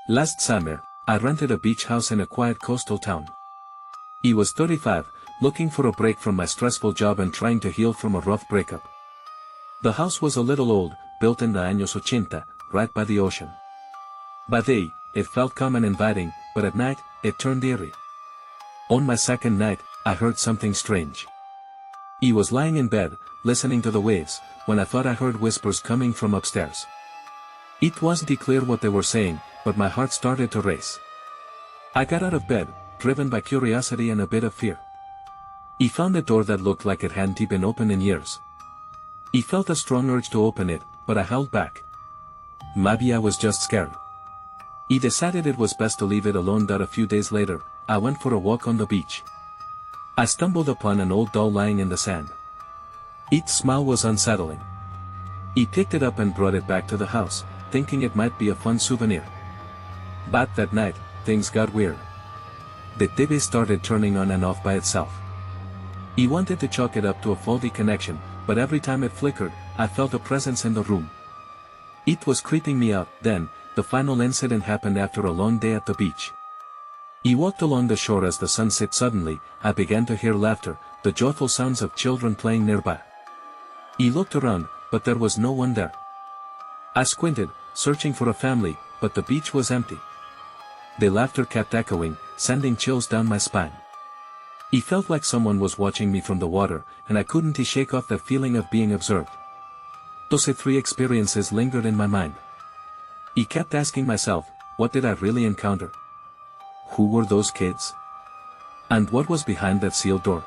Last summer, I rented a beach house in a quiet coastal town. I was 35, looking for a break from my stressful job and trying to heal from a rough breakup. The house was a little old, built in the años 80, right by the ocean. By day, it felt calm and inviting, but at night, it turned eerie. On my second night, I heard something strange. I was lying in bed, listening to the waves, when I thought I heard whispers coming from upstairs. It wasn't clear what they were saying, but my heart started to race. I got out of bed, driven by curiosity and a bit of fear. I found a door that looked like it hadn't been opened in years. I felt a strong urge to open it, but I held back. Maybe I was just scared. I decided it was best to leave it alone. A few days later, I went for a walk on the beach. I stumbled upon an old doll lying in the sand. Its smile was unsettling. I picked it up and brought it back to the house, thinking it might be a fun souvenir. But that night, things got weird. The TV started turning on and off by itself. I wanted to chalk it up to a faulty connection, but every time it flickered, I felt a presence in the room. It was creeping me out. Then, the final incident happened after a long day at the beach. I walked along the shore as the sun set. Suddenly, I began to hear laughter, the joyful sounds of children playing nearby. I looked around, but there was no one there. I squinted, searching for a family, but the beach was empty. The laughter kept echoing, sending chills down my spine. I felt like someone was watching me from the water, and I couldn't shake off that feeling of being observed. Those three experiences lingered in my mind. I kept asking myself, what did I really encounter? Who were those kids? And what was behind that sealed door?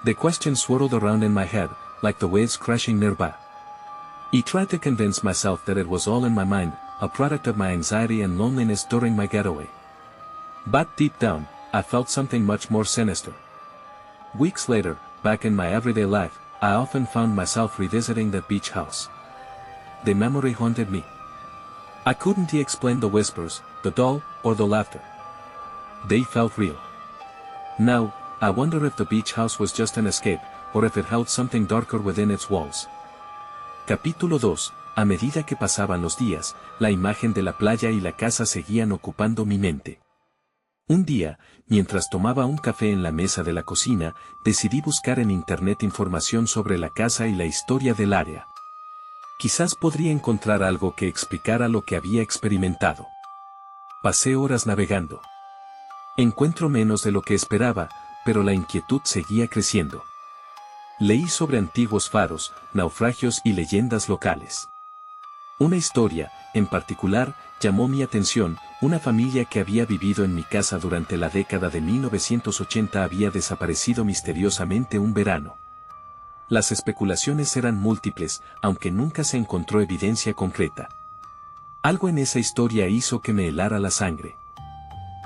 The questions swirled around in my head, like the waves crashing nearby. I tried to convince myself that it was all in my mind, a product of my anxiety and loneliness during my getaway. But deep down, I felt something much more sinister. Weeks later, back in my everyday life, I often found myself revisiting that beach house. The memory haunted me. I couldn't explain the whispers, the doll, or the laughter. They felt real. Now, I wonder if the beach house was just an escape, or if it held something darker within its walls. Capítulo 2. A medida que pasaban los días, la imagen de la playa y la casa seguían ocupando mi mente. Un día, mientras tomaba un café en la mesa de la cocina, decidí buscar en internet información sobre la casa y la historia del área. Quizás podría encontrar algo que explicara lo que había experimentado. Pasé horas navegando. Encuentro menos de lo que esperaba, pero la inquietud seguía creciendo. Leí sobre antiguos faros, naufragios y leyendas locales. Una historia, en particular, llamó mi atención. Una familia que había vivido en mi casa durante la década de 1980 había desaparecido misteriosamente un verano. Las especulaciones eran múltiples, aunque nunca se encontró evidencia concreta. Algo en esa historia hizo que me helara la sangre.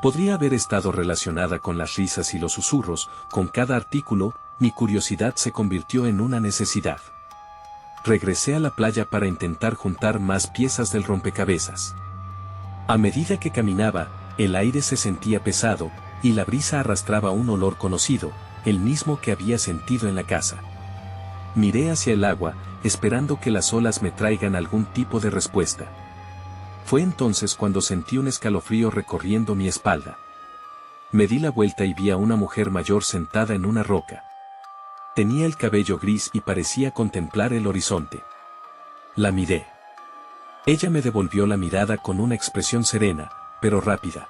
Podría haber estado relacionada con las risas y los susurros. Con cada artículo, mi curiosidad se convirtió en una necesidad. Regresé a la playa para intentar juntar más piezas del rompecabezas. A medida que caminaba, el aire se sentía pesado, y la brisa arrastraba un olor conocido, el mismo que había sentido en la casa. Miré hacia el agua, esperando que las olas me traigan algún tipo de respuesta. Fue entonces cuando sentí un escalofrío recorriendo mi espalda. Me di la vuelta y vi a una mujer mayor sentada en una roca. Tenía el cabello gris y parecía contemplar el horizonte. La miré. Ella me devolvió la mirada con una expresión serena, pero rápida.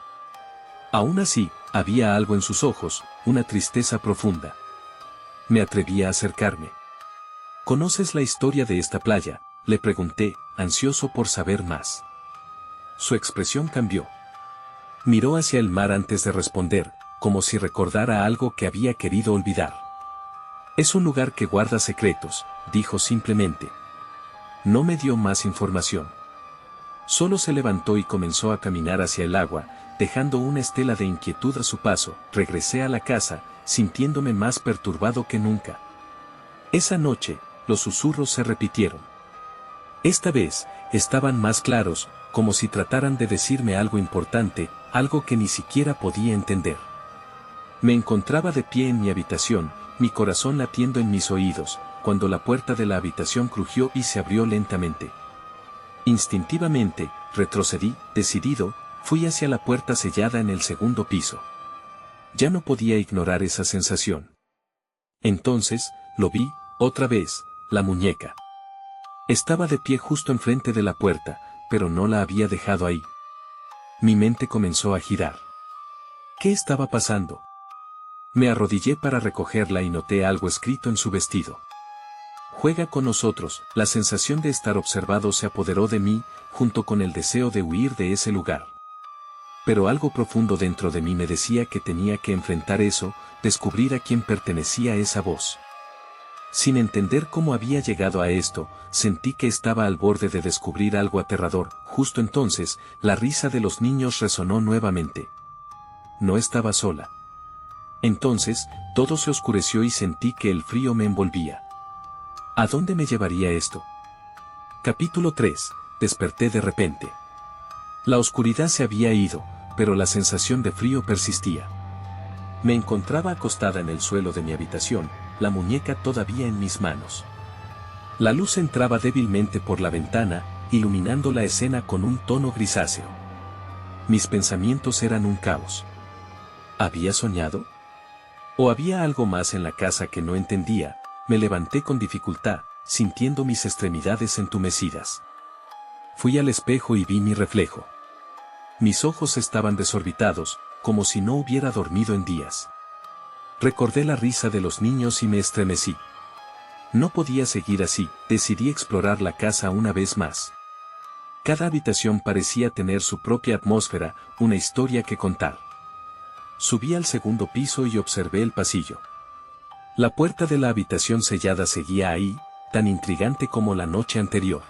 Aún así, había algo en sus ojos, una tristeza profunda. Me atreví a acercarme. ¿Conoces la historia de esta playa?, le pregunté, ansioso por saber más. Su expresión cambió. Miró hacia el mar antes de responder, como si recordara algo que había querido olvidar. Es un lugar que guarda secretos, dijo simplemente. No me dio más información. Solo se levantó y comenzó a caminar hacia el agua, dejando una estela de inquietud a su paso. Regresé a la casa, sintiéndome más perturbado que nunca. Esa noche, los susurros se repitieron. Esta vez, estaban más claros, como si trataran de decirme algo importante, algo que ni siquiera podía entender. Me encontraba de pie en mi habitación, mi corazón latiendo en mis oídos, cuando la puerta de la habitación crujió y se abrió lentamente. Instintivamente, retrocedí, decidido, Fui hacia la puerta sellada en el segundo piso. Ya no podía ignorar esa sensación. Entonces, lo vi, otra vez, la muñeca. Estaba de pie justo enfrente de la puerta, pero no la había dejado ahí. Mi mente comenzó a girar. ¿Qué estaba pasando? Me arrodillé para recogerla y noté algo escrito en su vestido. Juega con nosotros. La sensación de estar observado se apoderó de mí, junto con el deseo de huir de ese lugar. Pero algo profundo dentro de mí me decía que tenía que enfrentar eso, descubrir a quién pertenecía esa voz. Sin entender cómo había llegado a esto, sentí que estaba al borde de descubrir algo aterrador. Justo entonces, la risa de los niños resonó nuevamente. No estaba sola. Entonces, todo se oscureció y sentí que el frío me envolvía. ¿A dónde me llevaría esto? Capítulo 3. Desperté de repente. La oscuridad se había ido, pero la sensación de frío persistía. Me encontraba acostada en el suelo de mi habitación, la muñeca todavía en mis manos. La luz entraba débilmente por la ventana, iluminando la escena con un tono grisáceo. Mis pensamientos eran un caos. ¿Había soñado? ¿O había algo más en la casa que no entendía? Me levanté con dificultad, sintiendo mis extremidades entumecidas. Fui al espejo y vi mi reflejo. Mis ojos estaban desorbitados, como si no hubiera dormido en días. Recordé la risa de los niños y me estremecí. No podía seguir así, decidí explorar la casa una vez más. Cada habitación parecía tener su propia atmósfera, una historia que contar. Subí al segundo piso y observé el pasillo. La puerta de la habitación sellada seguía ahí, tan intrigante como la noche anterior.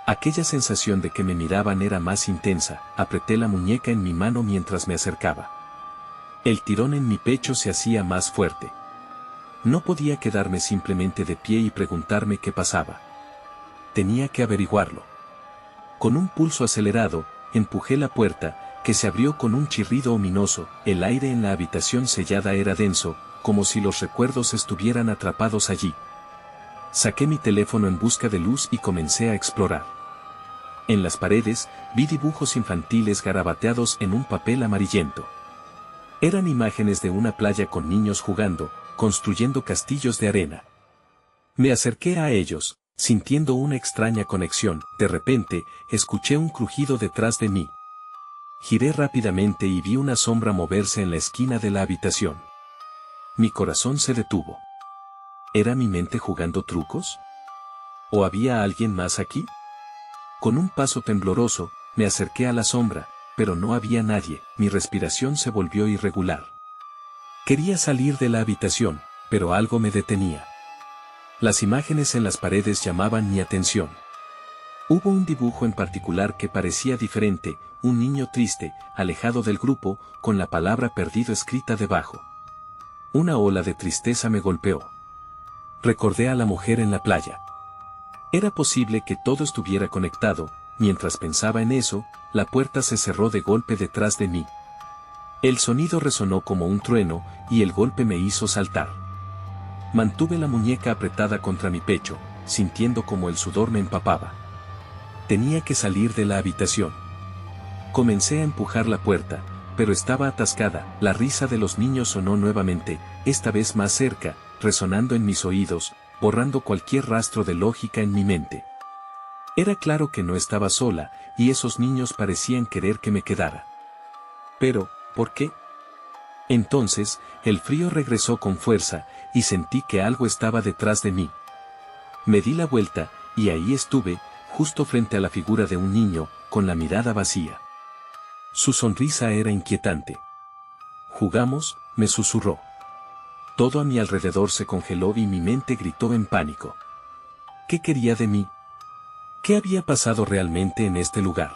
Aquella sensación de que me miraban era más intensa. Apreté la muñeca en mi mano mientras me acercaba. El tirón en mi pecho se hacía más fuerte. No podía quedarme simplemente de pie y preguntarme qué pasaba. Tenía que averiguarlo. Con un pulso acelerado, empujé la puerta, que se abrió con un chirrido ominoso. El aire en la habitación sellada era denso, como si los recuerdos estuvieran atrapados allí. Saqué mi teléfono en busca de luz y comencé a explorar. En las paredes, vi dibujos infantiles garabateados en un papel amarillento. Eran imágenes de una playa con niños jugando, construyendo castillos de arena. Me acerqué a ellos, sintiendo una extraña conexión. De repente, escuché un crujido detrás de mí. Giré rápidamente y vi una sombra moverse en la esquina de la habitación. Mi corazón se detuvo. ¿Era mi mente jugando trucos? ¿O había alguien más aquí? Con un paso tembloroso, me acerqué a la sombra, pero no había nadie. Mi respiración se volvió irregular. Quería salir de la habitación, pero algo me detenía. Las imágenes en las paredes llamaban mi atención. Hubo un dibujo en particular que parecía diferente, un niño triste, alejado del grupo, con la palabra perdido escrita debajo. Una ola de tristeza me golpeó. Recordé a la mujer en la playa. Era posible que todo estuviera conectado. Mientras pensaba en eso, la puerta se cerró de golpe detrás de mí. El sonido resonó como un trueno, y el golpe me hizo saltar. Mantuve la muñeca apretada contra mi pecho, sintiendo como el sudor me empapaba. Tenía que salir de la habitación. Comencé a empujar la puerta, pero estaba atascada. La risa de los niños sonó nuevamente, esta vez más cerca, resonando en mis oídos, borrando cualquier rastro de lógica en mi mente. Era claro que no estaba sola, y esos niños parecían querer que me quedara. Pero, ¿por qué? Entonces, el frío regresó con fuerza, y sentí que algo estaba detrás de mí. Me di la vuelta, y ahí estuve, justo frente a la figura de un niño, con la mirada vacía. Su sonrisa era inquietante. «¿Jugamos?», me susurró. Todo a mi alrededor se congeló y mi mente gritó en pánico. ¿Qué quería de mí? ¿Qué había pasado realmente en este lugar?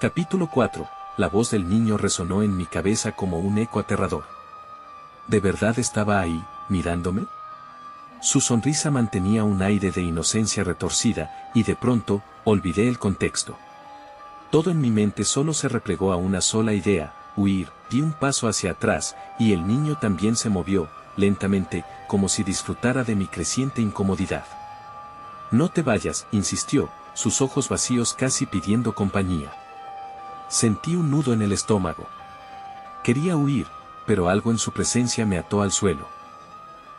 Capítulo 4. La voz del niño resonó en mi cabeza como un eco aterrador. ¿De verdad estaba ahí, mirándome? Su sonrisa mantenía un aire de inocencia retorcida, y de pronto, olvidé el contexto. Todo en mi mente solo se replegó a una sola idea: huir. Di un paso hacia atrás, y el niño también se movió, lentamente, como si disfrutara de mi creciente incomodidad. «No te vayas», insistió, sus ojos vacíos casi pidiendo compañía. Sentí un nudo en el estómago. Quería huir, pero algo en su presencia me ató al suelo.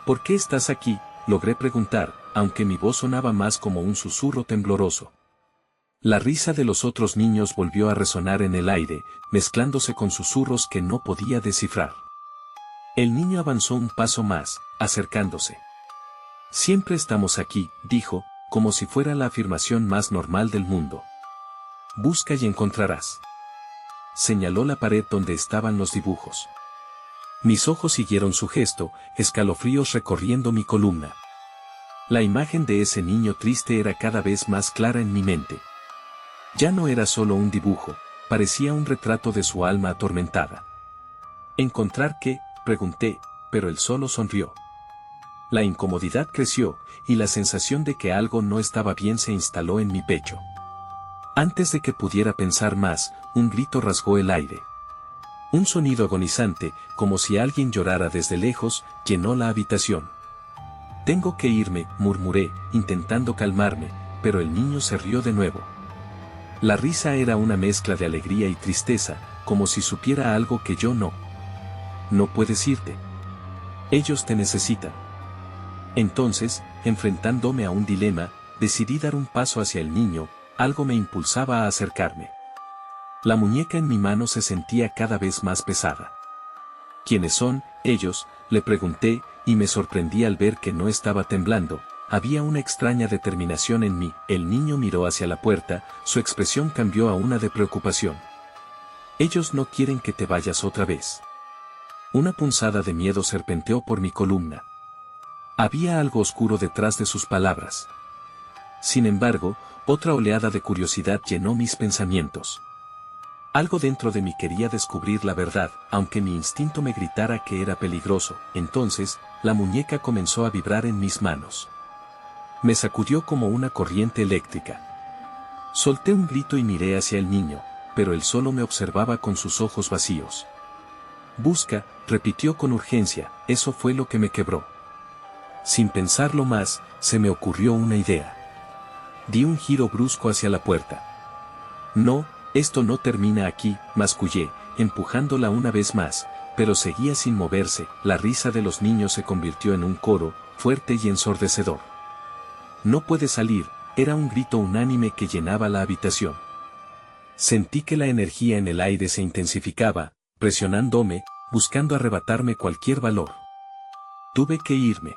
¿Por qué estás aquí?, logré preguntar, aunque mi voz sonaba más como un susurro tembloroso. La risa de los otros niños volvió a resonar en el aire, mezclándose con susurros que no podía descifrar. El niño avanzó un paso más, acercándose. Siempre estamos aquí, dijo, como si fuera la afirmación más normal del mundo. Busca y encontrarás. Señaló la pared donde estaban los dibujos. Mis ojos siguieron su gesto, escalofríos recorriendo mi columna. La imagen de ese niño triste era cada vez más clara en mi mente. Ya no era solo un dibujo, parecía un retrato de su alma atormentada. ¿Encontrar qué?, pregunté, pero él solo sonrió. La incomodidad creció, y la sensación de que algo no estaba bien se instaló en mi pecho. Antes de que pudiera pensar más, un grito rasgó el aire. Un sonido agonizante, como si alguien llorara desde lejos, llenó la habitación. Tengo que irme, murmuré, intentando calmarme, pero el niño se rió de nuevo. La risa era una mezcla de alegría y tristeza, como si supiera algo que yo no. No puedes irte. Ellos te necesitan. Entonces, enfrentándome a un dilema, decidí dar un paso hacia el niño, algo me impulsaba a acercarme. La muñeca en mi mano se sentía cada vez más pesada. ¿Quiénes son ellos?, le pregunté, y me sorprendí al ver que no estaba temblando. Había una extraña determinación en mí. El niño miró hacia la puerta, su expresión cambió a una de preocupación. Ellos no quieren que te vayas otra vez. Una punzada de miedo serpenteó por mi columna. Había algo oscuro detrás de sus palabras. Sin embargo, otra oleada de curiosidad llenó mis pensamientos. Algo dentro de mí quería descubrir la verdad, aunque mi instinto me gritara que era peligroso. Entonces, la muñeca comenzó a vibrar en mis manos. Me sacudió como una corriente eléctrica. Solté un grito y miré hacia el niño, pero él solo me observaba con sus ojos vacíos. Busca, repitió con urgencia, eso fue lo que me quebró. Sin pensarlo más, se me ocurrió una idea. Di un giro brusco hacia la puerta. No, esto no termina aquí, mascullé, empujándola una vez más, pero seguía sin moverse. La risa de los niños se convirtió en un coro, fuerte y ensordecedor. No puede salir, era un grito unánime que llenaba la habitación. Sentí que la energía en el aire se intensificaba, presionándome, buscando arrebatarme cualquier valor. Tuve que irme.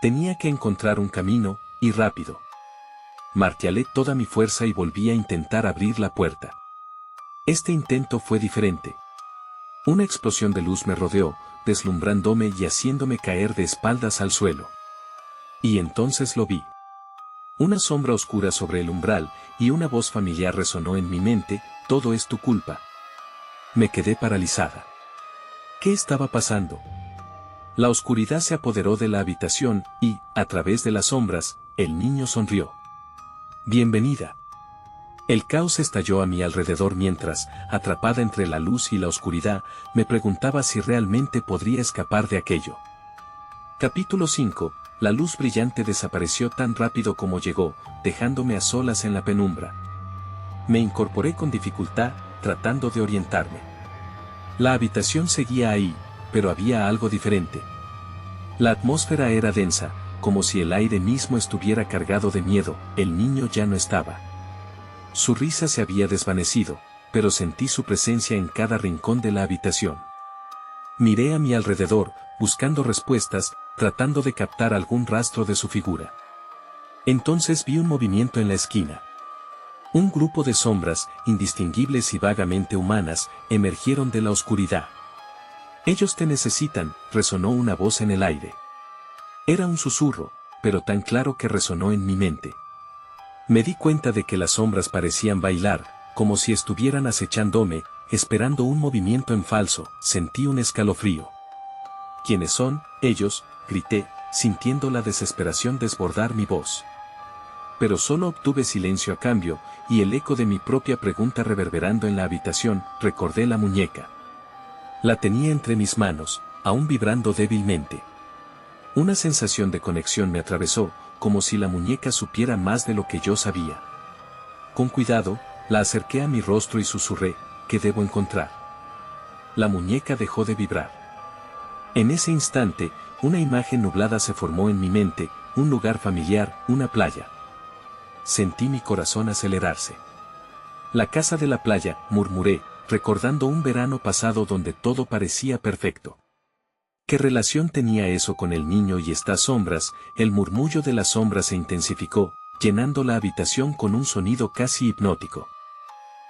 Tenía que encontrar un camino, y rápido. Martialé toda mi fuerza y volví a intentar abrir la puerta. Este intento fue diferente. Una explosión de luz me rodeó, deslumbrándome y haciéndome caer de espaldas al suelo. Y entonces lo vi. Una sombra oscura sobre el umbral, y una voz familiar resonó en mi mente, todo es tu culpa. Me quedé paralizada. ¿Qué estaba pasando? La oscuridad se apoderó de la habitación, y, a través de las sombras, el niño sonrió. Bienvenida. El caos estalló a mi alrededor mientras, atrapada entre la luz y la oscuridad, me preguntaba si realmente podría escapar de aquello. Capítulo 5. La luz brillante desapareció tan rápido como llegó, dejándome a solas en la penumbra. Me incorporé con dificultad, tratando de orientarme. La habitación seguía ahí, pero había algo diferente. La atmósfera era densa, como si el aire mismo estuviera cargado de miedo. El niño ya no estaba. Su risa se había desvanecido, pero sentí su presencia en cada rincón de la habitación. Miré a mi alrededor, buscando respuestas, tratando de captar algún rastro de su figura. Entonces vi un movimiento en la esquina. Un grupo de sombras, indistinguibles y vagamente humanas, emergieron de la oscuridad. Ellos te necesitan, resonó una voz en el aire. Era un susurro, pero tan claro que resonó en mi mente. Me di cuenta de que las sombras parecían bailar, como si estuvieran acechándome, esperando un movimiento en falso. Sentí un escalofrío. ¿Quiénes son ellos?, grité, sintiendo la desesperación desbordar mi voz. Pero solo obtuve silencio a cambio, y el eco de mi propia pregunta reverberando en la habitación. Recordé la muñeca. La tenía entre mis manos, aún vibrando débilmente. Una sensación de conexión me atravesó, como si la muñeca supiera más de lo que yo sabía. Con cuidado, La acerqué a mi rostro y susurré, ¿qué debo encontrar? La muñeca dejó de vibrar. En ese instante, una imagen nublada se formó en mi mente, un lugar familiar, una playa. Sentí mi corazón acelerarse. La casa de la playa, murmuré, recordando un verano pasado donde todo parecía perfecto. ¿Qué relación tenía eso con el niño y estas sombras? El murmullo de las sombras se intensificó, llenando la habitación con un sonido casi hipnótico.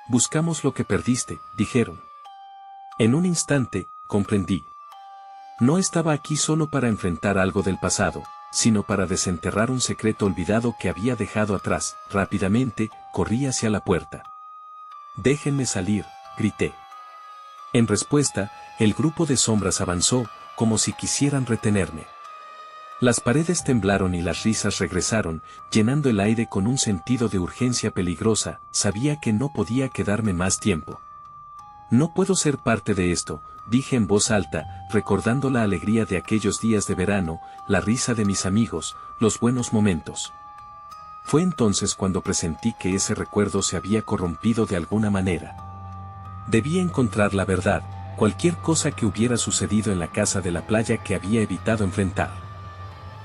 Buscamos lo que perdiste, dijeron. En un instante, comprendí. No estaba aquí solo para enfrentar algo del pasado, sino para desenterrar un secreto olvidado que había dejado atrás. Rápidamente, corrí hacia la puerta. «Déjenme salir», grité. En respuesta, el grupo de sombras avanzó, como si quisieran retenerme. Las paredes temblaron y las risas regresaron, llenando el aire con un sentido de urgencia peligrosa. Sabía que no podía quedarme más tiempo. No puedo ser parte de esto, dije en voz alta, recordando la alegría de aquellos días de verano, la risa de mis amigos, los buenos momentos. Fue entonces cuando presentí que ese recuerdo se había corrompido de alguna manera. Debía encontrar la verdad, cualquier cosa que hubiera sucedido en la casa de la playa que había evitado enfrentar.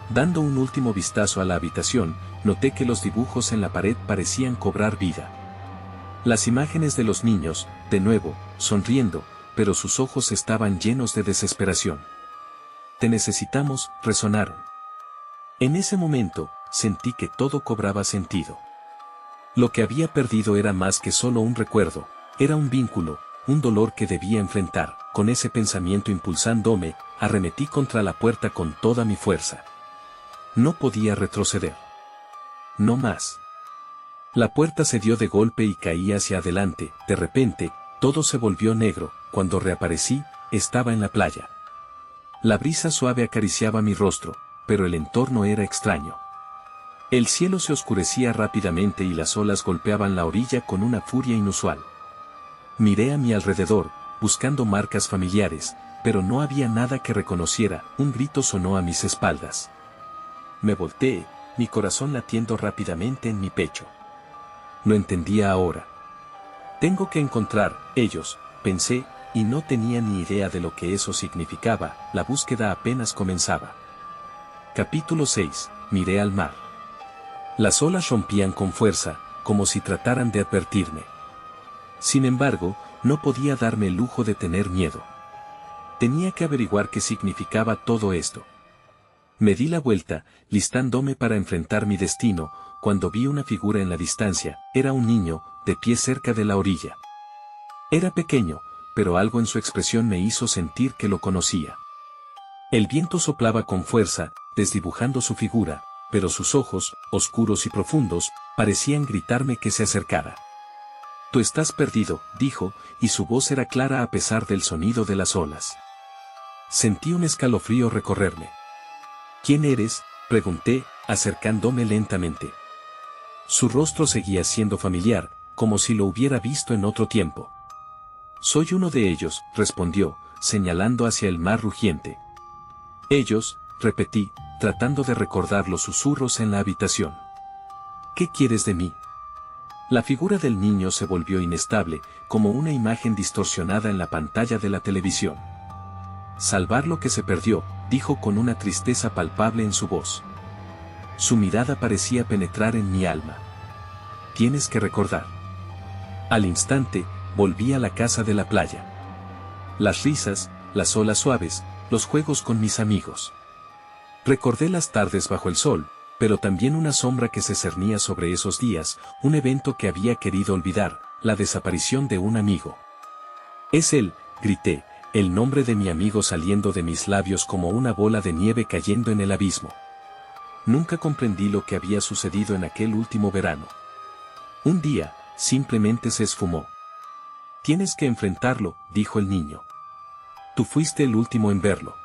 Dando un último vistazo a la habitación, noté que los dibujos en la pared parecían cobrar vida. Las imágenes de los niños, de nuevo, sonriendo, pero sus ojos estaban llenos de desesperación. «Te necesitamos», resonaron. En ese momento, sentí que todo cobraba sentido. Lo que había perdido era más que solo un recuerdo, era un vínculo, un dolor que debía enfrentar. Con ese pensamiento impulsándome, arremetí contra la puerta con toda mi fuerza. No podía retroceder. No más. La puerta se dio de golpe y caí hacia adelante. De repente, todo se volvió negro. Cuando reaparecí, estaba en la playa. La brisa suave acariciaba mi rostro, pero el entorno era extraño. El cielo se oscurecía rápidamente y las olas golpeaban la orilla con una furia inusual. Miré a mi alrededor, buscando marcas familiares, pero no había nada que reconociera. Un grito sonó a mis espaldas. Me volteé, mi corazón latiendo rápidamente en mi pecho. Lo entendía ahora. Tengo que encontrar, ellos, pensé, y no tenía ni idea de lo que eso significaba. La búsqueda apenas comenzaba. Capítulo 6. Miré al mar. Las olas rompían con fuerza, como si trataran de advertirme. Sin embargo, no podía darme el lujo de tener miedo. Tenía que averiguar qué significaba todo esto. Me di la vuelta, listándome para enfrentar mi destino, cuando vi una figura en la distancia. Era un niño, de pie cerca de la orilla. Era pequeño, pero algo en su expresión me hizo sentir que lo conocía. El viento soplaba con fuerza, desdibujando su figura, pero sus ojos, oscuros y profundos, parecían gritarme que se acercara. «Tú estás perdido», dijo, y su voz era clara a pesar del sonido de las olas. Sentí un escalofrío recorrerme. «¿Quién eres?», pregunté, acercándome lentamente. Su rostro seguía siendo familiar, como si lo hubiera visto en otro tiempo. «Soy uno de ellos», respondió, señalando hacia el mar rugiente. «Ellos», repetí, tratando de recordar los susurros en la habitación. «¿Qué quieres de mí?». La figura del niño se volvió inestable, como una imagen distorsionada en la pantalla de la televisión. «Salvar lo que se perdió», dijo con una tristeza palpable en su voz. Su mirada parecía penetrar en mi alma. «Tienes que recordar». Al instante, volví a la casa de la playa. Las risas, las olas suaves, los juegos con mis amigos. Recordé las tardes bajo el sol, pero también una sombra que se cernía sobre esos días, un evento que había querido olvidar, la desaparición de un amigo. «Es él», grité, el nombre de mi amigo saliendo de mis labios como una bola de nieve cayendo en el abismo. Nunca comprendí lo que había sucedido en aquel último verano. Un día, simplemente se esfumó. «Tienes que enfrentarlo», dijo el niño. «Tú fuiste el último en verlo».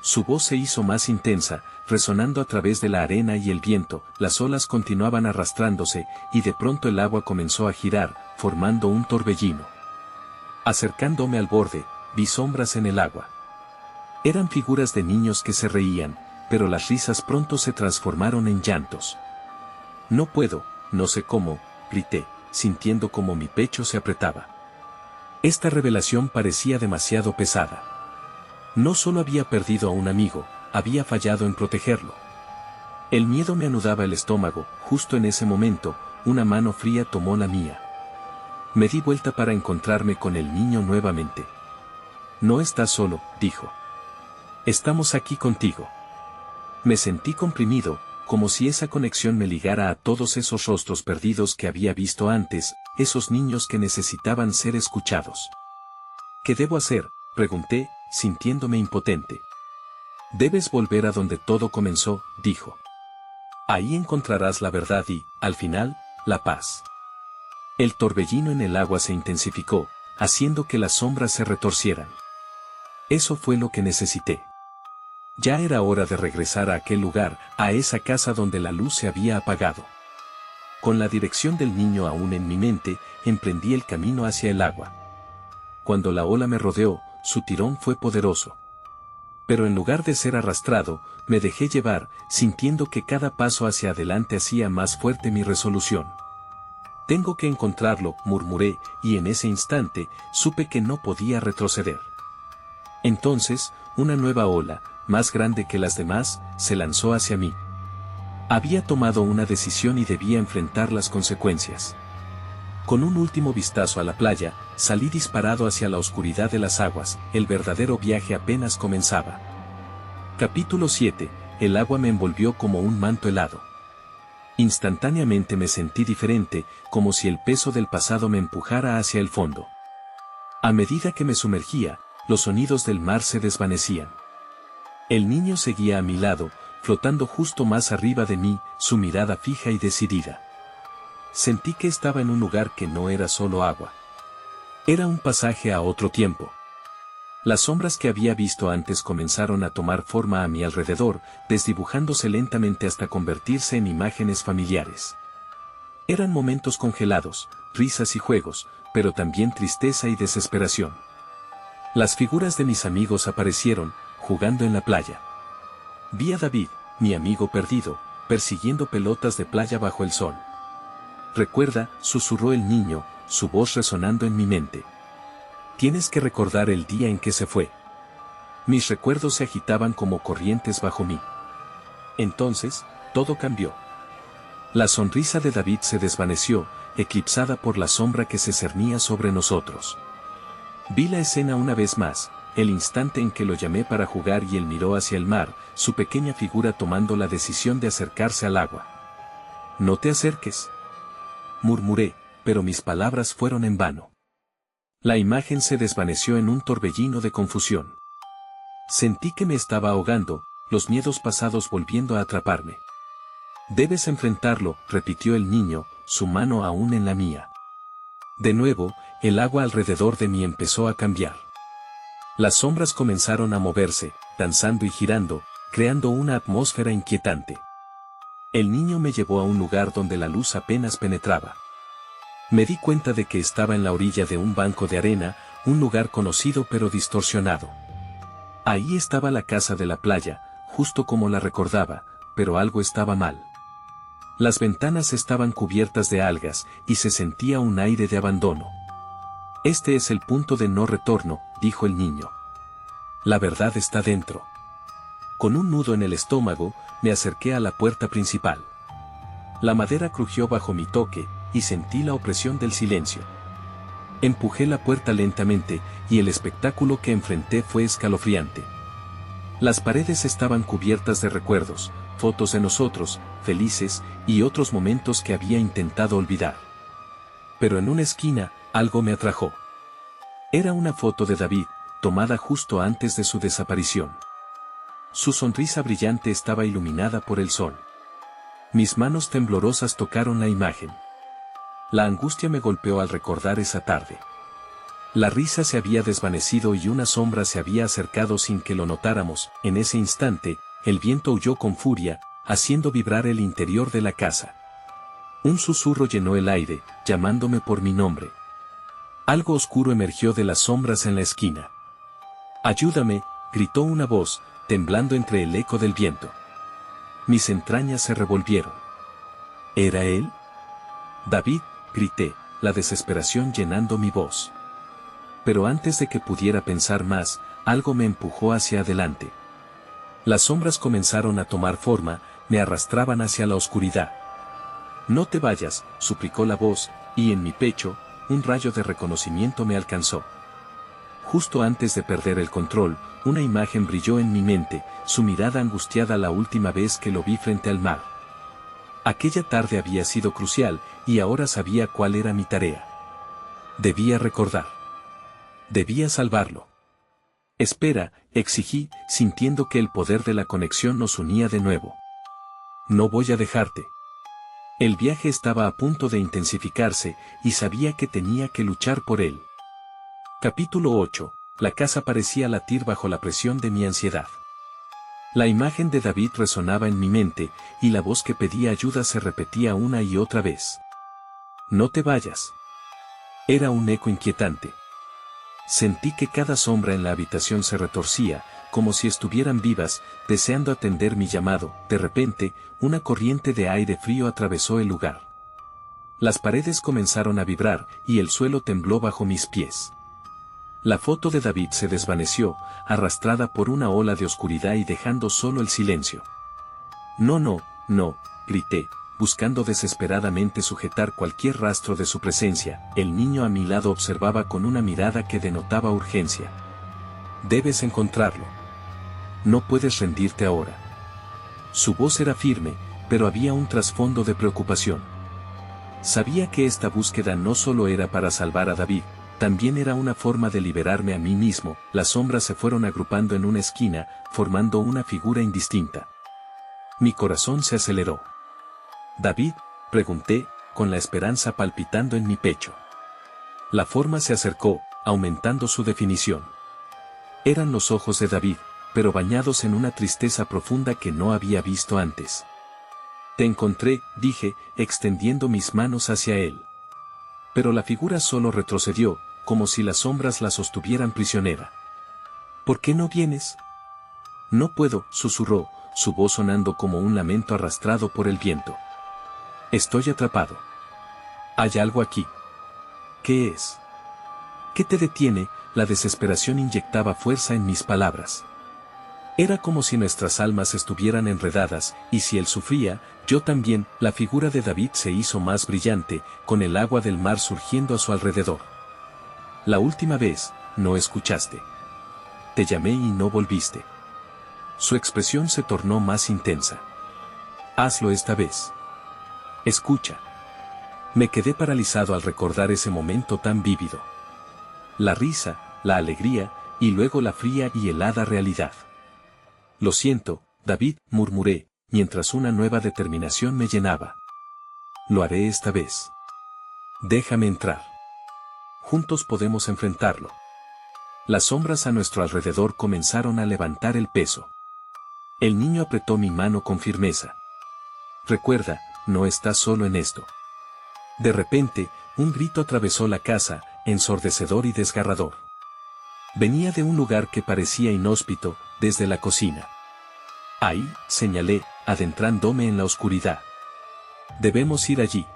Su voz se hizo más intensa, resonando a través de la arena y el viento. Las olas continuaban arrastrándose, y de pronto el agua comenzó a girar, formando un torbellino. Acercándome al borde, vi sombras en el agua. Eran figuras de niños que se reían, pero las risas pronto se transformaron en llantos. «No puedo, no sé cómo», grité, sintiendo como mi pecho se apretaba. Esta revelación parecía demasiado pesada. No solo había perdido a un amigo, había fallado en protegerlo. El miedo me anudaba el estómago. Justo en ese momento, una mano fría tomó la mía. Me di vuelta para encontrarme con el niño nuevamente. No estás solo, dijo. Estamos aquí contigo. Me sentí comprimido, como si esa conexión me ligara a todos esos rostros perdidos que había visto antes, esos niños que necesitaban ser escuchados. ¿Qué debo hacer?, pregunté, sintiéndome impotente. Debes volver a donde todo comenzó, dijo. Ahí encontrarás la verdad y, al final, la paz. El torbellino en el agua se intensificó, haciendo que las sombras se retorcieran. Eso fue lo que necesité. Ya era hora de regresar a aquel lugar, a esa casa donde la luz se había apagado. Con la dirección del niño aún en mi mente, emprendí el camino hacia el agua. Cuando la ola me rodeó, su tirón fue poderoso. Pero en lugar de ser arrastrado, me dejé llevar, sintiendo que cada paso hacia adelante hacía más fuerte mi resolución. Tengo que encontrarlo, murmuré, y en ese instante, supe que no podía retroceder. Entonces, una nueva ola, más grande que las demás, se lanzó hacia mí. Había tomado una decisión y debía enfrentar las consecuencias. Con un último vistazo a la playa, salí disparado hacia la oscuridad de las aguas. El verdadero viaje apenas comenzaba. Capítulo 7. El agua me envolvió como un manto helado. Instantáneamente me sentí diferente, como si el peso del pasado me empujara hacia el fondo. A medida que me sumergía, los sonidos del mar se desvanecían. El niño seguía a mi lado, flotando justo más arriba de mí, su mirada fija y decidida. Sentí que estaba en un lugar que no era solo agua. Era un pasaje a otro tiempo. Las sombras que había visto antes comenzaron a tomar forma a mi alrededor, desdibujándose lentamente hasta convertirse en imágenes familiares. Eran momentos congelados, risas y juegos, pero también tristeza y desesperación. Las figuras de mis amigos aparecieron, jugando en la playa. Vi a David, mi amigo perdido, persiguiendo pelotas de playa bajo el sol. Recuerda, susurró el niño, su voz resonando en mi mente. Tienes que recordar el día en que se fue. Mis recuerdos se agitaban como corrientes bajo mí. Entonces, todo cambió. La sonrisa de David se desvaneció, eclipsada por la sombra que se cernía sobre nosotros. Vi la escena una vez más, el instante en que lo llamé para jugar y él miró hacia el mar, su pequeña figura tomando la decisión de acercarse al agua. No te acerques, murmuré, pero mis palabras fueron en vano. La imagen se desvaneció en un torbellino de confusión. Sentí que me estaba ahogando, los miedos pasados volviendo a atraparme. Debes enfrentarlo, repitió el niño, su mano aún en la mía. De nuevo, el agua alrededor de mí empezó a cambiar. Las sombras comenzaron a moverse, danzando y girando, creando una atmósfera inquietante. El niño me llevó a un lugar donde la luz apenas penetraba. Me di cuenta de que estaba en la orilla de un banco de arena, un lugar conocido pero distorsionado. Ahí estaba la casa de la playa, justo como la recordaba, pero algo estaba mal. Las ventanas estaban cubiertas de algas, y se sentía un aire de abandono. Este es el punto de no retorno, dijo el niño. La verdad está dentro. Con un nudo en el estómago, me acerqué a la puerta principal. La madera crujió bajo mi toque, y sentí la opresión del silencio. Empujé la puerta lentamente, y el espectáculo que enfrenté fue escalofriante. Las paredes estaban cubiertas de recuerdos, fotos de nosotros, felices, y otros momentos que había intentado olvidar. Pero en una esquina, algo me atrajo. Era una foto de David, tomada justo antes de su desaparición. Su sonrisa brillante estaba iluminada por el sol. Mis manos temblorosas tocaron la imagen. La angustia me golpeó al recordar esa tarde. La risa se había desvanecido y una sombra se había acercado sin que lo notáramos. En ese instante, el viento aulló con furia, haciendo vibrar el interior de la casa. Un susurro llenó el aire, llamándome por mi nombre. Algo oscuro emergió de las sombras en la esquina. «Ayúdame», gritó una voz, temblando entre el eco del viento. Mis entrañas se revolvieron. ¿Era él? «David», grité, la desesperación llenando mi voz. Pero antes de que pudiera pensar más, algo me empujó hacia adelante. Las sombras comenzaron a tomar forma, me arrastraban hacia la oscuridad. No te vayas, suplicó la voz, y en mi pecho, un rayo de reconocimiento me alcanzó. Justo antes de perder el control, una imagen brilló en mi mente, su mirada angustiada la última vez que lo vi frente al mar. Aquella tarde había sido crucial, y ahora sabía cuál era mi tarea. Debía recordar. Debía salvarlo. Espera, exigí, sintiendo que el poder de la conexión nos unía de nuevo. No voy a dejarte. El viaje estaba a punto de intensificarse, y sabía que tenía que luchar por él. Capítulo 8. La casa parecía latir bajo la presión de mi ansiedad. La imagen de David resonaba en mi mente, y la voz que pedía ayuda se repetía una y otra vez. No te vayas. Era un eco inquietante. Sentí que cada sombra en la habitación se retorcía, como si estuvieran vivas, deseando atender mi llamado. De repente, una corriente de aire frío atravesó el lugar. Las paredes comenzaron a vibrar, y el suelo tembló bajo mis pies. La foto de David se desvaneció, arrastrada por una ola de oscuridad y dejando solo el silencio. No, no, no, grité, buscando desesperadamente sujetar cualquier rastro de su presencia. El niño a mi lado observaba con una mirada que denotaba urgencia. Debes encontrarlo. No puedes rendirte ahora. Su voz era firme, pero había un trasfondo de preocupación. Sabía que esta búsqueda no solo era para salvar a David, también era una forma de liberarme a mí mismo. Las sombras se fueron agrupando en una esquina, formando una figura indistinta. Mi corazón se aceleró. «¿David?», pregunté, con la esperanza palpitando en mi pecho. La forma se acercó, aumentando su definición. Eran los ojos de David, pero bañados en una tristeza profunda que no había visto antes. «Te encontré», dije, extendiendo mis manos hacia él. Pero la figura solo retrocedió, como si las sombras la sostuvieran prisionera. «¿Por qué no vienes?». «No puedo», susurró, su voz sonando como un lamento arrastrado por el viento. «Estoy atrapado. Hay algo aquí». «¿Qué es?». «¿Qué te detiene?». La desesperación inyectaba fuerza en mis palabras. Era como si nuestras almas estuvieran enredadas, y si él sufría, yo también. La figura de David se hizo más brillante, con el agua del mar surgiendo a su alrededor. «La última vez, no escuchaste. Te llamé y no volviste». Su expresión se tornó más intensa. «Hazlo esta vez. Escucha». Me quedé paralizado al recordar ese momento tan vívido. La risa, la alegría, y luego la fría y helada realidad. «Lo siento, David», murmuré, mientras una nueva determinación me llenaba. «Lo haré esta vez. Déjame entrar. Juntos podemos enfrentarlo». Las sombras a nuestro alrededor comenzaron a levantar el peso. El niño apretó mi mano con firmeza. «Recuerda, no estás solo en esto». De repente, un grito atravesó la casa, ensordecedor y desgarrador. Venía de un lugar que parecía inhóspito, desde la cocina. «Ahí», señalé, adentrándome en la oscuridad. «Debemos ir allí».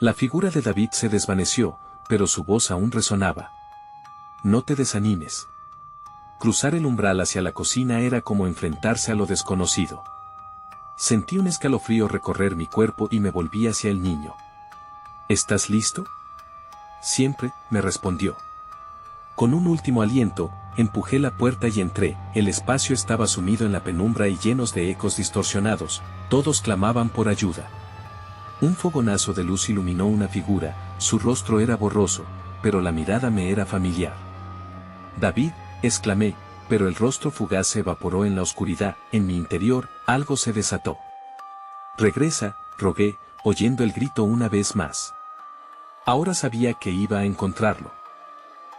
La figura de David se desvaneció, pero su voz aún resonaba. «No te desanimes». Cruzar el umbral hacia la cocina era como enfrentarse a lo desconocido. Sentí un escalofrío recorrer mi cuerpo y me volví hacia el niño. «¿Estás listo?». «Siempre», me respondió. Con un último aliento, empujé la puerta y entré. El espacio estaba sumido en la penumbra y llenos de ecos distorsionados, todos clamaban por ayuda. Un fogonazo de luz iluminó una figura, su rostro era borroso, pero la mirada me era familiar. «David», exclamé, pero el rostro fugaz se evaporó en la oscuridad. En mi interior, algo se desató. «Regresa», rogué, oyendo el grito una vez más. Ahora sabía que iba a encontrarlo.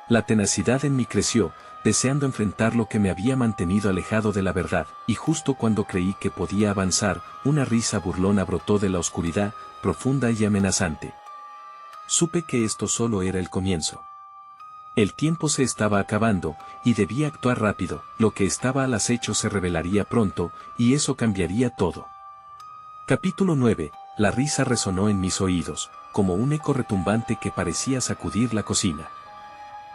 La tenacidad en mí creció, deseando enfrentar lo que me había mantenido alejado de la verdad, y justo cuando creí que podía avanzar, una risa burlona brotó de la oscuridad, profunda y amenazante. Supe que esto solo era el comienzo. El tiempo se estaba acabando, y debía actuar rápido. Lo que estaba al acecho se revelaría pronto, y eso cambiaría todo. Capítulo 9. La risa resonó en mis oídos, como un eco retumbante que parecía sacudir la cocina.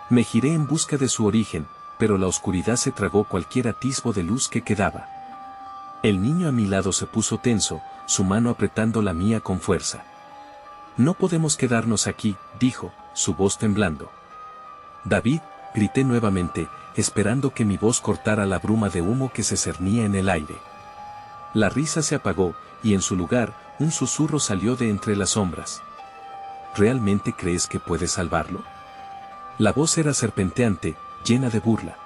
Me giré en busca de su origen, pero la oscuridad se tragó cualquier atisbo de luz que quedaba. El niño a mi lado se puso tenso, su mano apretando la mía con fuerza. «No podemos quedarnos aquí», dijo, su voz temblando. «David», grité nuevamente, esperando que mi voz cortara la bruma de humo que se cernía en el aire. La risa se apagó, y en su lugar, un susurro salió de entre las sombras. «¿Realmente crees que puedes salvarlo?». La voz era serpenteante, llena de burla.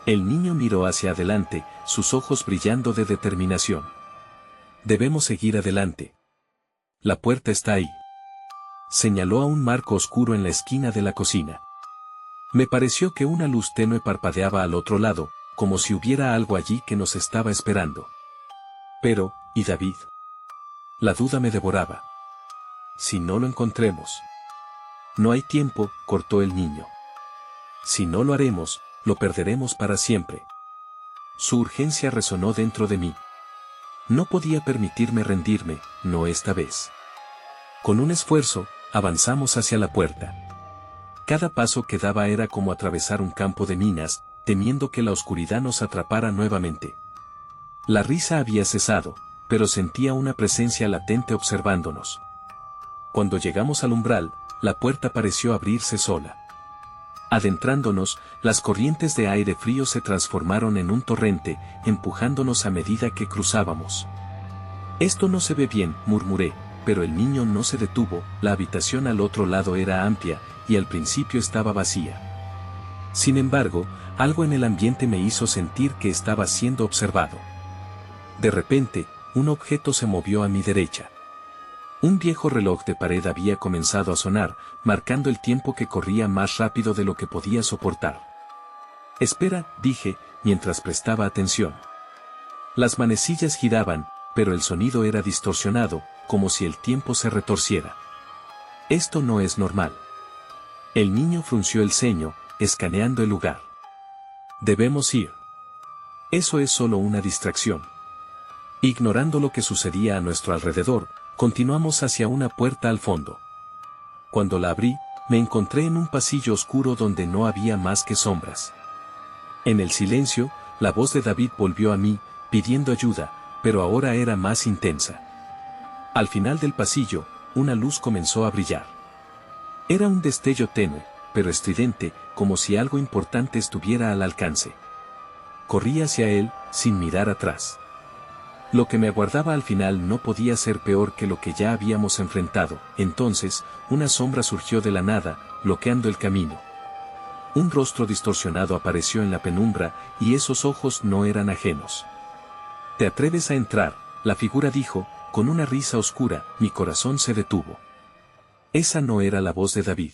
El niño miró hacia adelante, sus ojos brillando de determinación. «Debemos seguir adelante. La puerta está ahí». Señaló a un marco oscuro en la esquina de la cocina. Me pareció que una luz tenue parpadeaba al otro lado, como si hubiera algo allí que nos estaba esperando. Pero, ¿y David? La duda me devoraba. «Si no lo encontremos». «No hay tiempo», cortó el niño. «Si no lo haremos, lo perderemos para siempre». Su urgencia resonó dentro de mí. No podía permitirme rendirme, no esta vez. Con un esfuerzo, avanzamos hacia la puerta. Cada paso que daba era como atravesar un campo de minas, temiendo que la oscuridad nos atrapara nuevamente. La risa había cesado, pero sentía una presencia latente observándonos. Cuando llegamos al umbral, la puerta pareció abrirse sola. Adentrándonos, las corrientes de aire frío se transformaron en un torrente, empujándonos a medida que cruzábamos. «Esto no se ve bien», murmuré, pero el niño no se detuvo. La habitación al otro lado era amplia, y al principio estaba vacía. Sin embargo, algo en el ambiente me hizo sentir que estaba siendo observado. De repente, un objeto se movió a mi derecha. Un viejo reloj de pared había comenzado a sonar, marcando el tiempo que corría más rápido de lo que podía soportar. «Espera», dije, mientras prestaba atención. Las manecillas giraban, pero el sonido era distorsionado, como si el tiempo se retorciera. «Esto no es normal». El niño frunció el ceño, escaneando el lugar. «Debemos ir». «Eso es solo una distracción». Ignorando lo que sucedía a nuestro alrededor, continuamos hacia una puerta al fondo. Cuando la abrí, me encontré en un pasillo oscuro donde no había más que sombras. En el silencio, la voz de David volvió a mí, pidiendo ayuda, pero ahora era más intensa. Al final del pasillo, una luz comenzó a brillar. Era un destello tenue, pero estridente, como si algo importante estuviera al alcance. Corrí hacia él, sin mirar atrás. Lo que me aguardaba al final no podía ser peor que lo que ya habíamos enfrentado. Entonces, una sombra surgió de la nada, bloqueando el camino. Un rostro distorsionado apareció en la penumbra, y esos ojos no eran ajenos. «¿Te atreves a entrar?», la figura dijo, con una risa oscura. Mi corazón se detuvo. Esa no era la voz de David.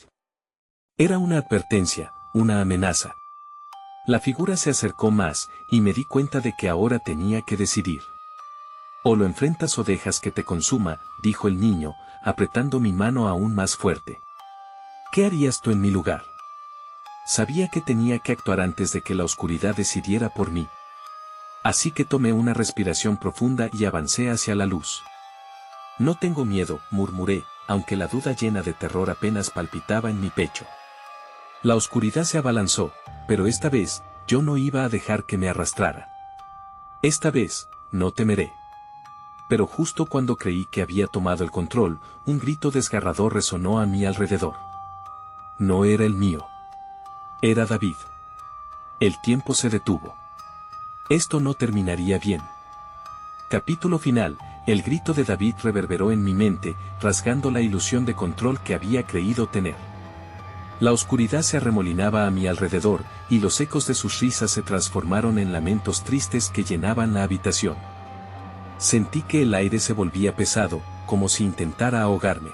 Era una advertencia, una amenaza. La figura se acercó más, y me di cuenta de que ahora tenía que decidir. «O lo enfrentas o dejas que te consuma», dijo el niño, apretando mi mano aún más fuerte. «¿Qué harías tú en mi lugar?». Sabía que tenía que actuar antes de que la oscuridad decidiera por mí. Así que tomé una respiración profunda y avancé hacia la luz. «No tengo miedo», murmuré, aunque la duda llena de terror apenas palpitaba en mi pecho. La oscuridad se abalanzó, pero esta vez, yo no iba a dejar que me arrastrara. Esta vez, no temeré. Pero justo cuando creí que había tomado el control, un grito desgarrador resonó a mi alrededor. No era el mío. Era David. El tiempo se detuvo. Esto no terminaría bien. Capítulo final. El grito de David reverberó en mi mente, rasgando la ilusión de control que había creído tener. La oscuridad se arremolinaba a mi alrededor, y los ecos de sus risas se transformaron en lamentos tristes que llenaban la habitación. Sentí que el aire se volvía pesado, como si intentara ahogarme.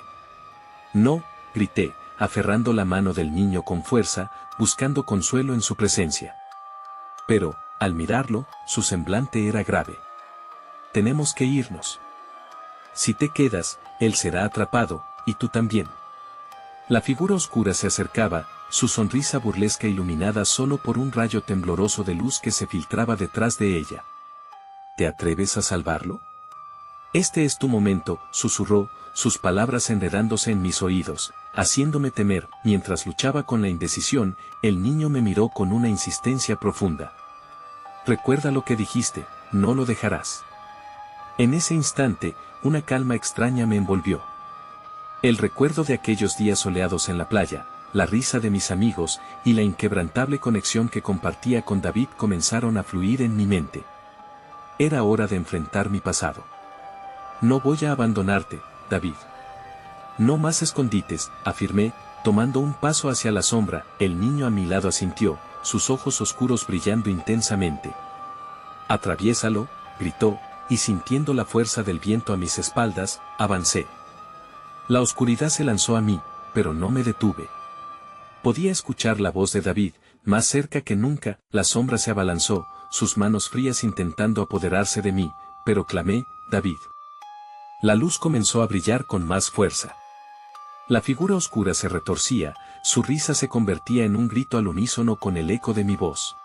«No», grité, aferrando la mano del niño con fuerza, buscando consuelo en su presencia. Pero, al mirarlo, su semblante era grave. «Tenemos que irnos. Si te quedas, él será atrapado, y tú también». La figura oscura se acercaba, su sonrisa burlesca iluminada solo por un rayo tembloroso de luz que se filtraba detrás de ella. «¿Te atreves a salvarlo?». Este es tu momento, susurró, sus palabras enredándose en mis oídos, haciéndome temer. Mientras luchaba con la indecisión, el niño me miró con una insistencia profunda. Recuerda lo que dijiste, no lo dejarás. En ese instante, una calma extraña me envolvió. El recuerdo de aquellos días soleados en la playa, la risa de mis amigos y la inquebrantable conexión que compartía con David comenzaron a fluir en mi mente. Era hora de enfrentar mi pasado. No voy a abandonarte, David. No más escondites, afirmé, tomando un paso hacia la sombra. El niño a mi lado asintió, sus ojos oscuros brillando intensamente. Atraviésalo, gritó, y sintiendo la fuerza del viento a mis espaldas, avancé. La oscuridad se lanzó a mí, pero no me detuve. Podía escuchar la voz de David, más cerca que nunca. La sombra se abalanzó, sus manos frías intentando apoderarse de mí, pero clamé, David. La luz comenzó a brillar con más fuerza. La figura oscura se retorcía, su risa se convertía en un grito al unísono con el eco de mi voz.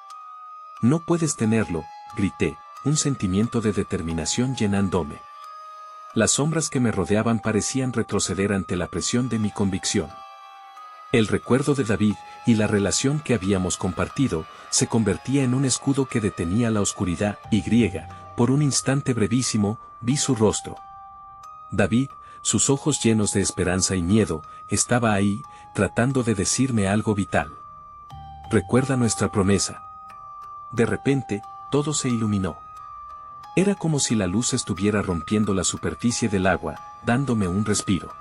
No puedes tenerlo, grité, un sentimiento de determinación llenándome. Las sombras que me rodeaban parecían retroceder ante la presión de mi convicción. El recuerdo de David, y la relación que habíamos compartido, se convertía en un escudo que detenía la oscuridad. Por un instante brevísimo, vi su rostro. David, sus ojos llenos de esperanza y miedo, estaba ahí, tratando de decirme algo vital. Recuerda nuestra promesa. De repente, todo se iluminó. Era como si la luz estuviera rompiendo la superficie del agua, dándome un respiro.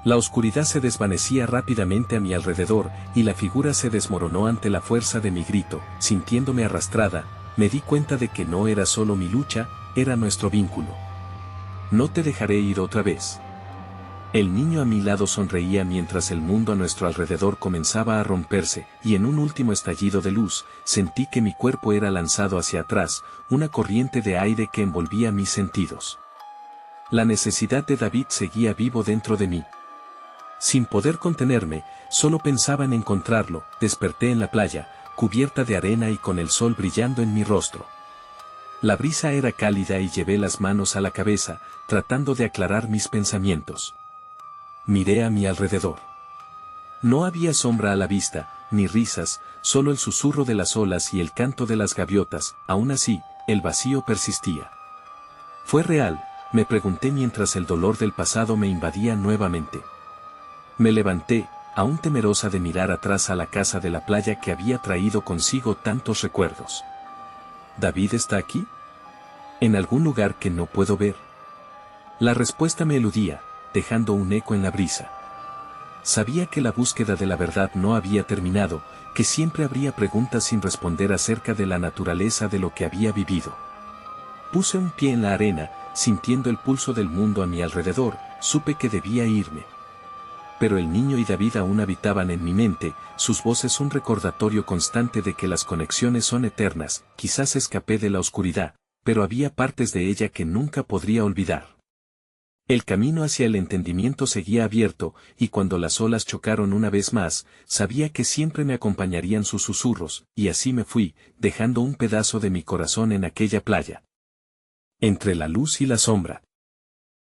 La oscuridad se desvanecía rápidamente a mi alrededor, y la figura se desmoronó ante la fuerza de mi grito. Sintiéndome arrastrada, me di cuenta de que no era solo mi lucha, era nuestro vínculo. No te dejaré ir otra vez. El niño a mi lado sonreía mientras el mundo a nuestro alrededor comenzaba a romperse, y en un último estallido de luz, sentí que mi cuerpo era lanzado hacia atrás, una corriente de aire que envolvía mis sentidos. La necesidad de David seguía vivo dentro de mí. Sin poder contenerme, solo pensaba en encontrarlo. Desperté en la playa, cubierta de arena y con el sol brillando en mi rostro. La brisa era cálida y llevé las manos a la cabeza, tratando de aclarar mis pensamientos. Miré a mi alrededor. No había sombra a la vista, ni risas, solo el susurro de las olas y el canto de las gaviotas. Aún así, el vacío persistía. ¿Fue real?, me pregunté mientras el dolor del pasado me invadía nuevamente. Me levanté, aún temerosa de mirar atrás a la casa de la playa que había traído consigo tantos recuerdos. ¿David está aquí? ¿En algún lugar que no puedo ver? La respuesta me eludía, dejando un eco en la brisa. Sabía que la búsqueda de la verdad no había terminado, que siempre habría preguntas sin responder acerca de la naturaleza de lo que había vivido. Puse un pie en la arena, sintiendo el pulso del mundo a mi alrededor, supe que debía irme. Pero el niño y David aún habitaban en mi mente, sus voces un recordatorio constante de que las conexiones son eternas. Quizás escapé de la oscuridad, pero había partes de ella que nunca podría olvidar. El camino hacia el entendimiento seguía abierto, y cuando las olas chocaron una vez más, sabía que siempre me acompañarían sus susurros, y así me fui, dejando un pedazo de mi corazón en aquella playa. Entre la luz y la sombra.